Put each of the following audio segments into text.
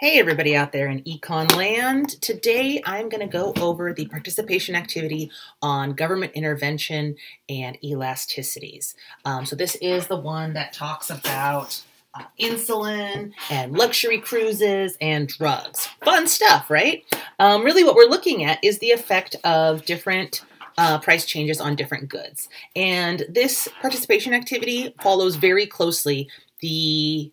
Hey everybody out there in Econ land. Today I'm going to go over the participation activity on government intervention and elasticities. So this is the one that talks about insulin and luxury cruises and drugs. Fun stuff, right? Really what we're looking at is the effect of different price changes on different goods. And this participation activity follows very closely the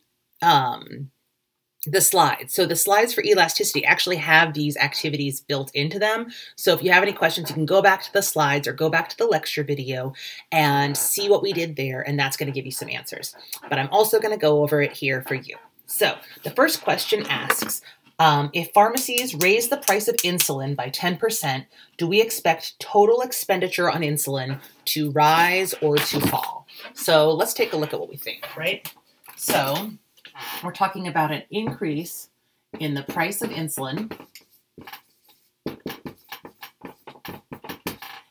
slides. So the slides for elasticity actually have these activities built into them. So if you have any questions, you can go back to the slides or go back to the lecture video and see what we did there, and that's going to give you some answers. But I'm also going to go over it here for you. So the first question asks, if pharmacies raise the price of insulin by 10%, do we expect total expenditure on insulin to rise or to fall? So let's take a look at what we think, right? So we're talking about an increase in the price of insulin.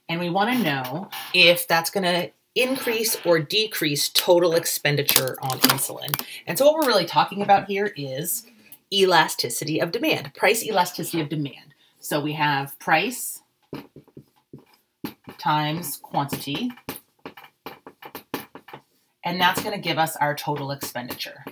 And we want to know if that's going to increase or decrease total expenditure on insulin. And so what we're really talking about here is elasticity of demand, price elasticity of demand. So we have price times quantity, and that's going to give us our total expenditure.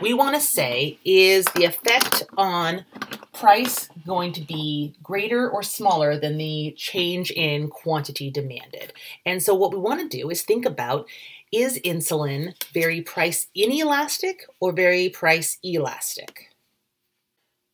We want to say, is the effect on price going to be greater or smaller than the change in quantity demanded? And so what we want to do is think about, is insulin very price inelastic or very price elastic?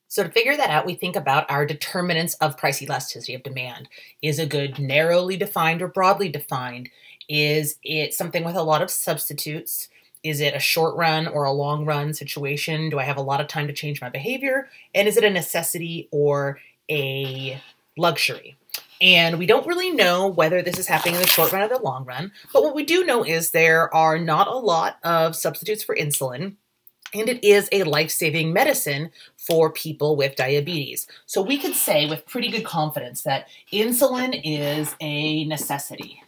So to figure that out, we think about our determinants of price elasticity of demand. Is a good narrowly defined or broadly defined? Is it something with a lot of substitutes? Is it a short run or a long run situation? Do I have a lot of time to change my behavior? And is it a necessity or a luxury? And we don't really know whether this is happening in the short run or the long run, but what we do know is there are not a lot of substitutes for insulin, and it is a life-saving medicine for people with diabetes. So we could say with pretty good confidence that insulin is a necessity.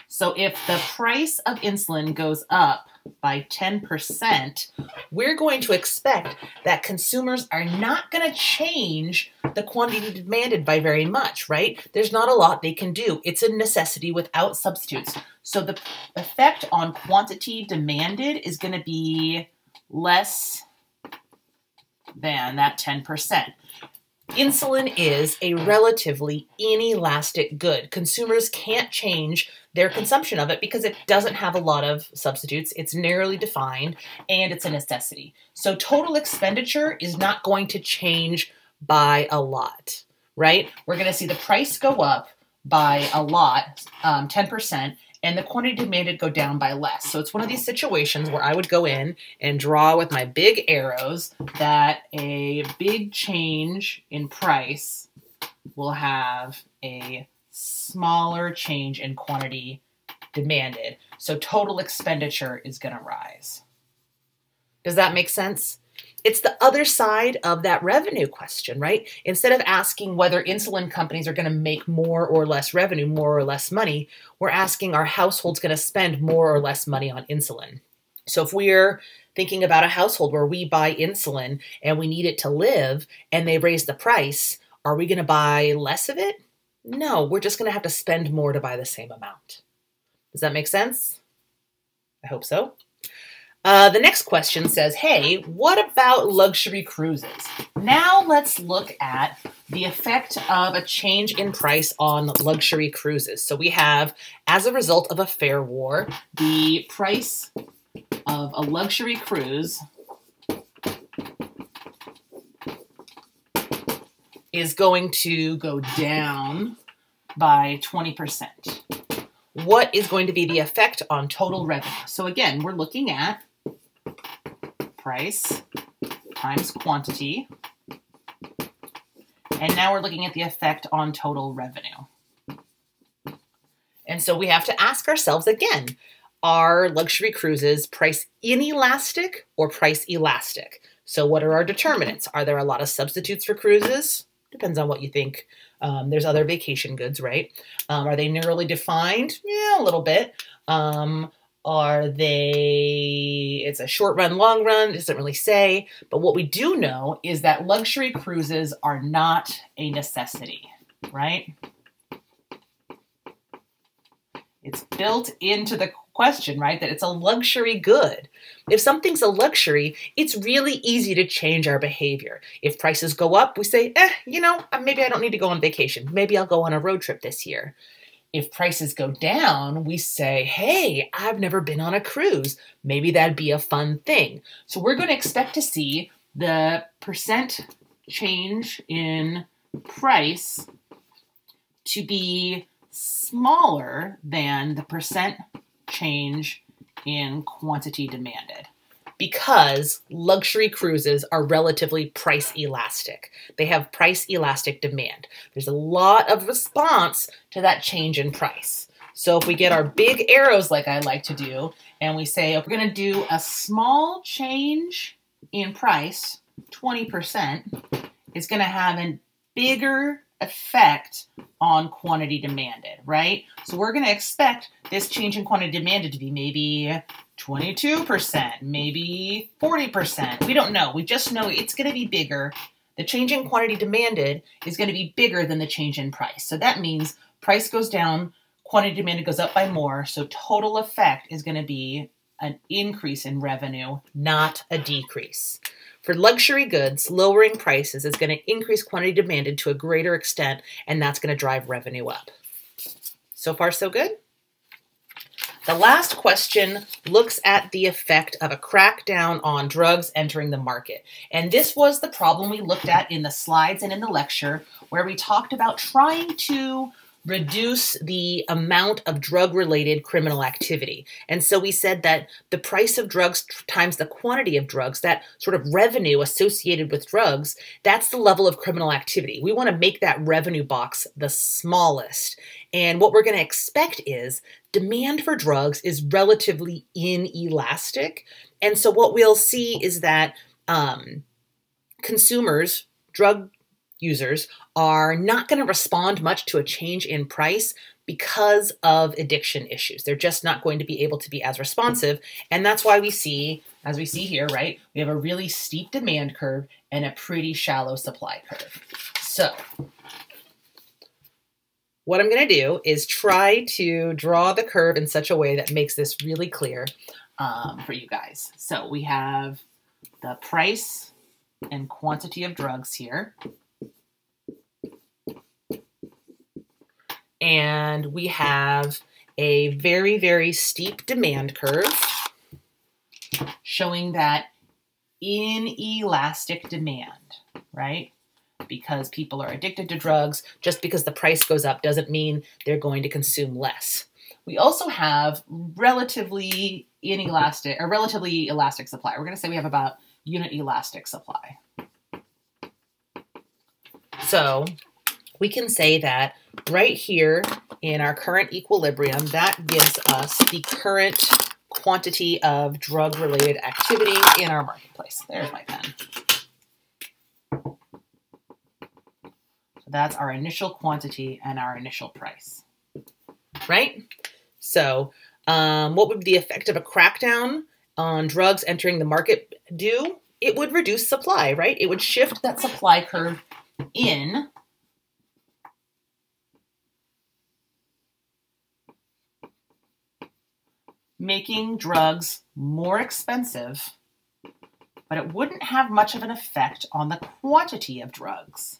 So if the price of insulin goes up by 10%, we're going to expect that consumers are not going to change the quantity demanded by very much, right? There's not a lot they can do. It's a necessity without substitutes. So the effect on quantity demanded is going to be less than that 10%. Insulin is a relatively inelastic good. Consumers can't change their consumption of it because it doesn't have a lot of substitutes. It's narrowly defined and it's a necessity. So total expenditure is not going to change by a lot, right? We're going to see the price go up by a lot, 10%, and the quantity demanded go down by less. So it's one of these situations where I would go in and draw with my big arrows that a big change in price will have a smaller change in quantity demanded. So total expenditure is going to rise. Does that make sense? It's the other side of that revenue question, right? Instead of asking whether insulin companies are going to make more or less revenue, more or less money, we're asking, are households going to spend more or less money on insulin? So if we're thinking about a household where we buy insulin and we need it to live and they raise the price, are we going to buy less of it? No, we're just going to have to spend more to buy the same amount. Does that make sense? I hope so. The next question says, hey, what about luxury cruises? Now let's look at the effect of a change in price on luxury cruises. So we have, as a result of a fare war, the price of a luxury cruise is going to go down by 20%. What is going to be the effect on total revenue? So again, we're looking at price times quantity. And now we're looking at the effect on total revenue. And so we have to ask ourselves again, are luxury cruises price inelastic or price elastic? So what are our determinants? Are there a lot of substitutes for cruises? Depends on what you think. There's other vacation goods, right? Are they narrowly defined? Yeah, a little bit. Are they, it's a short run, long run, it doesn't really say. But what we do know is that luxury cruises are not a necessity, right? It's built into the question, right? That it's a luxury good. If something's a luxury, it's really easy to change our behavior. If prices go up, we say, you know, maybe I don't need to go on vacation. Maybe I'll go on a road trip this year. If prices go down, we say, hey, I've never been on a cruise. Maybe that'd be a fun thing. So we're going to expect to see the percent change in price to be smaller than the percent change in quantity demanded, because luxury cruises are relatively price elastic. They have price elastic demand. There's a lot of response to that change in price. So if we get our big arrows like I like to do, and we say, if we're going to do a small change in price, 20%, it's going to have a bigger effect on quantity demanded, right? So we're going to expect this change in quantity demanded to be maybe 22%, maybe 40%. We don't know. We just know it's going to be bigger. The change in quantity demanded is going to be bigger than the change in price. So that means price goes down, quantity demanded goes up by more. So total effect is going to be an increase in revenue, not a decrease. For luxury goods, lowering prices is going to increase quantity demanded to a greater extent, and that's going to drive revenue up. So far, so good? The last question looks at the effect of a crackdown on drugs entering the market. And this was the problem we looked at in the slides and in the lecture, where we talked about trying to reduce the amount of drug-related criminal activity. And so we said that the price of drugs times the quantity of drugs, that sort of revenue associated with drugs, that's the level of criminal activity. We want to make that revenue box the smallest. And what we're going to expect is demand for drugs is relatively inelastic. And so what we'll see is that consumers, drug users, are not going to respond much to a change in price because of addiction issues. They're just not going to be able to be as responsive. And that's why we see, as we see here, right, we have a really steep demand curve and a pretty shallow supply curve. So what I'm going to do is try to draw the curve in such a way that makes this really clear for you guys. So we have the price and quantity of drugs here. And we have a very, very steep demand curve showing that inelastic demand, right? Because people are addicted to drugs, just because the price goes up doesn't mean they're going to consume less. We also have relatively inelastic, or relatively elastic supply. We're going to say we have about unit elastic supply. So we can say that right here in our current equilibrium, that gives us the current quantity of drug-related activity in our marketplace. There's my pen. So that's our initial quantity and our initial price, right? So what would the effect of a crackdown on drugs entering the market do? It would reduce supply, right? It would shift that supply curve in, making drugs more expensive, but it wouldn't have much of an effect on the quantity of drugs.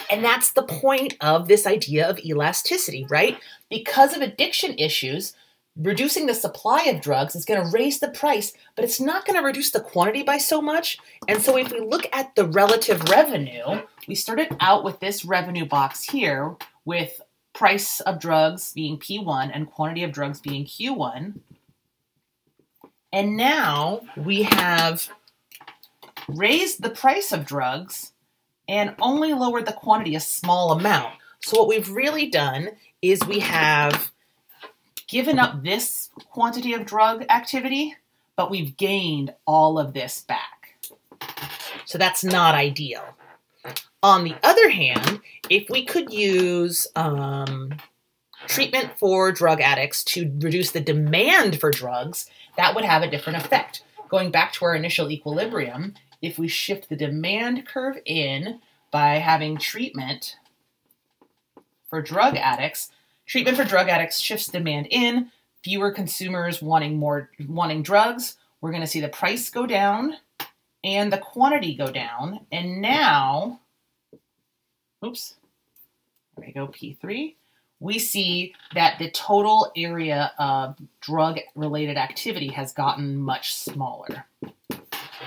And that's the point of this idea of elasticity, right? Because of addiction issues, reducing the supply of drugs is going to raise the price, but it's not going to reduce the quantity by so much. And so if we look at the relative revenue, we started out with this revenue box here with price of drugs being P1 and quantity of drugs being Q1. And now we have raised the price of drugs and only lowered the quantity a small amount. So what we've really done is we have given up this quantity of drug activity, but we've gained all of this back. So that's not ideal. On the other hand, if we could use treatment for drug addicts to reduce the demand for drugs, that would have a different effect. Going back to our initial equilibrium, if we shift the demand curve in by having treatment for drug addicts shifts demand in, fewer consumers wanting drugs. We're going to see the price go down and the quantity go down. And now, oops, there we go, P3. We see that the total area of drug-related activity has gotten much smaller.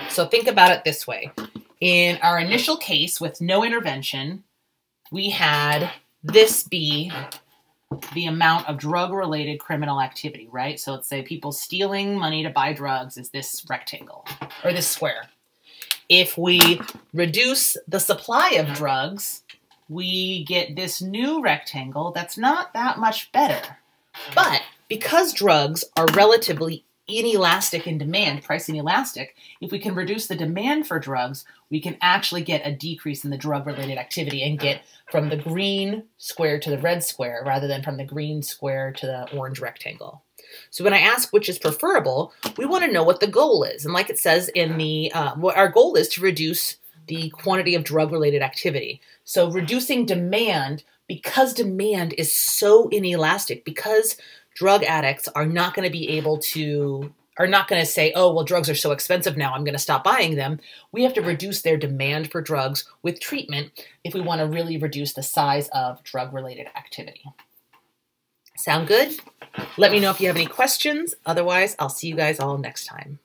So think about it this way. In our initial case with no intervention, we had this be the amount of drug-related criminal activity, right? So let's say people stealing money to buy drugs is this rectangle, or this square. If we reduce the supply of drugs, we get this new rectangle that's not that much better. But because drugs are relatively inelastic in demand, price inelastic, if we can reduce the demand for drugs, we can actually get a decrease in the drug-related activity and get from the green square to the red square rather than from the green square to the orange rectangle. So when I ask which is preferable, we want to know what the goal is. And like it says in the, our goal is to reduce the quantity of drug-related activity. So reducing demand, because demand is so inelastic, because drug addicts are not going to be able to, are not going to say, oh, well, drugs are so expensive now, I'm going to stop buying them. We have to reduce their demand for drugs with treatment if we want to really reduce the size of drug-related activity. Sound good? Let me know if you have any questions. Otherwise, I'll see you guys all next time.